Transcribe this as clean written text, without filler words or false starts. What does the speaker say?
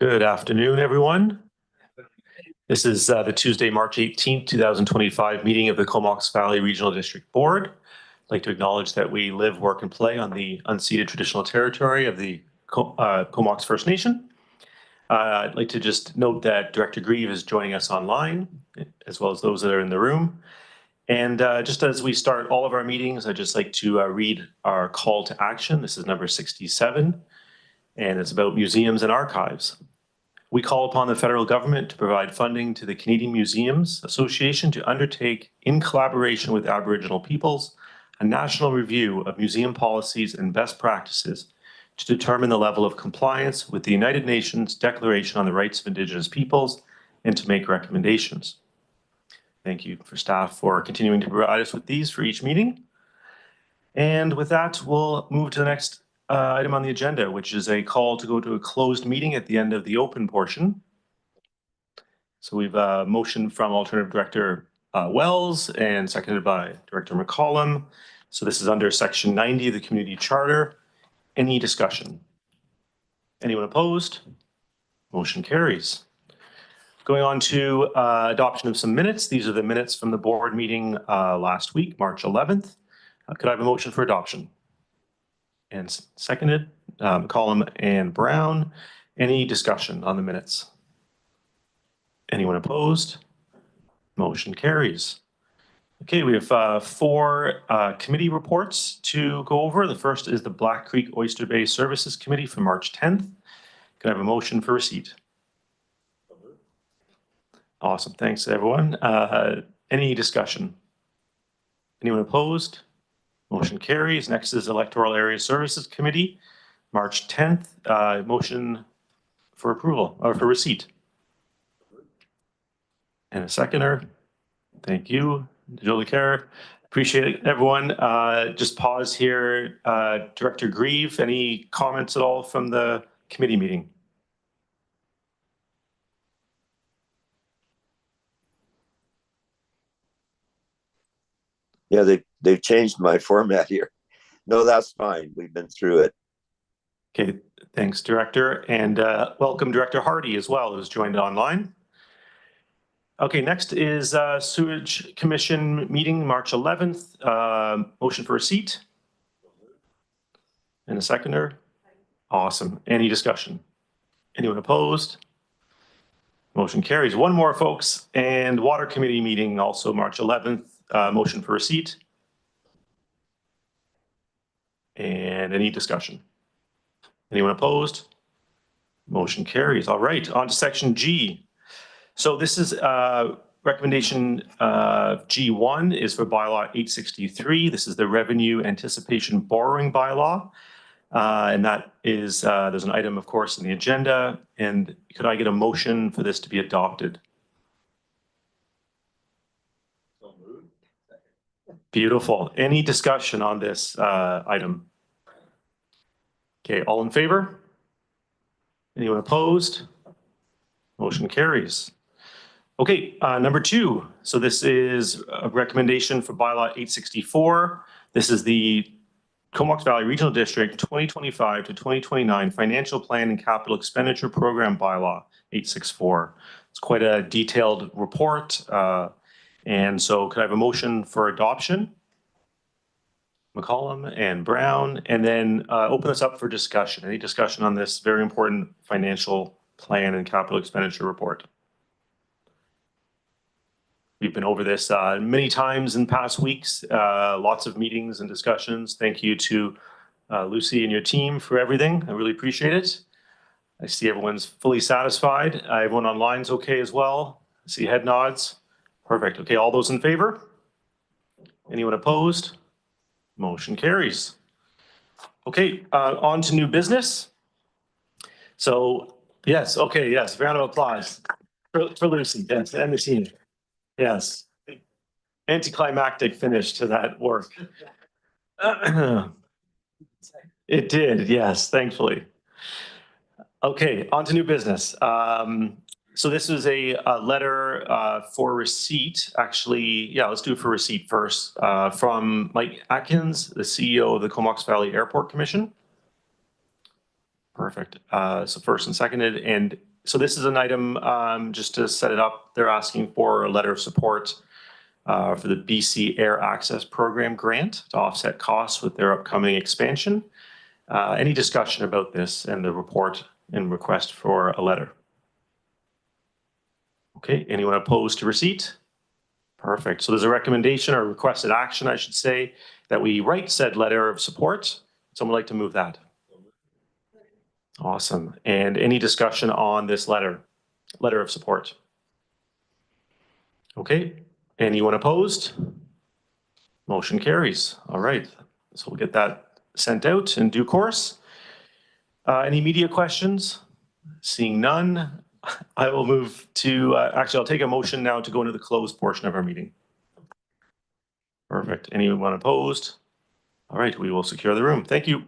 Good afternoon, everyone. This is the Tuesday, March 18th, 2025 meeting of the Comox Valley Regional District Board. I'd like to acknowledge that we live, work, and play on the unceded traditional territory of the Comox First Nation. I'd like to just note that Director Grieve is joining us online, as well as those that are in the room. And just as we start all of our meetings, I'd just like to read our call to action. This is number 67, and it's about museums and archives. We call upon the federal government to provide funding to the Canadian Museums Association to undertake, in collaboration with Aboriginal peoples, a national review of museum policies and best practices to determine the level of compliance with the United Nations Declaration on the Rights of Indigenous Peoples and to make recommendations. Thank you for staff for continuing to provide us with these for each meeting. And with that, we'll move to the next item on the agenda, which is a call to go to a closed meeting at the end of the open portion. So we've a motion from Alternative Director Wells and seconded by Director McCollum. So this is under Section 90 of the Community Charter. Any discussion? Anyone opposed? Motion carries. Going on to adoption of some minutes. These are the minutes from the board meeting last week, March 11th. Could I have a motion for adoption? And seconded, McCollum and Brown. Any discussion on the minutes? Anyone opposed? Motion carries. Okay, we have four committee reports to go over. The first is the Black Creek Oyster Bay Services Committee from March 10th. Can I have a motion for receipt? Awesome, thanks everyone. Any discussion? Anyone opposed? Motion carries. Next is Electoral Area Services Committee, March 10th. Motion for approval or for receipt. And a seconder. Thank you, Julie Kerr. Appreciate it, everyone. Just pause here. Director Grieve, any comments at all from the committee meeting? Yeah, they've changed my format here. No, that's fine. We've been through it. Okay, thanks, Director. And welcome Director Hardy as well, who's joined online. Okay, next is Sewage Commission meeting, March 11th. Motion for receipt. And a seconder. Awesome. Any discussion? Anyone opposed? Motion carries. One more, folks. And Water Committee meeting, also March 11th. Motion for receipt. And any discussion? Anyone opposed? Motion carries. All right, on to section G. So this is recommendation G1 is for bylaw 863. This is the revenue anticipation borrowing bylaw. And that is, there's an item, of course, in the agenda. And could I get a motion for this to be adopted? Beautiful. Any discussion on this item? Okay, all in favor? Anyone opposed? Motion carries. Okay, number 2. So this is a recommendation for bylaw 864. This is the Comox Valley Regional District 2025 to 2029 Financial Plan and Capital Expenditure Program bylaw 864. It's quite a detailed report. And so could I have a motion for adoption? McCollum and Brown, and then open this up for discussion. Any discussion on this very important financial plan and capital expenditure report? We've been over this many times in past weeks, lots of meetings and discussions. Thank you to Lucy and your team for everything. I really appreciate it. I see everyone's fully satisfied. Everyone online is okay as well. I see head nods. Perfect. Okay, all those in favor? Anyone opposed? Motion carries. Okay, on to new business. So, yes, okay, yes, round of applause for Lucy, yes, and the team. Yes, anticlimactic finish to that work. It did, yes, thankfully. Okay, on to new business. So this is a letter for receipt. Actually, yeah, let's do it for receipt first. From Mike Atkins, the CEO of the Comox Valley Airport Commission. Perfect. So first and seconded. And So this is an item, just to set it up, they're asking for a letter of support for the BC Air Access Program grant to offset costs with their upcoming expansion. Any discussion about this and the report and request for a letter? Okay, anyone opposed to receipt? Perfect. So there's a recommendation or requested action, I should say, that we write said letter of support. Someone like to move that? Awesome. And any discussion on this letter of support? Okay, anyone opposed? Motion carries. All right, so we'll get that sent out in due course. Any media questions? Seeing none, I will move to, actually, I'll take a motion now to go into the closed portion of our meeting. Perfect. Anyone opposed? All right, we will secure the room. Thank you.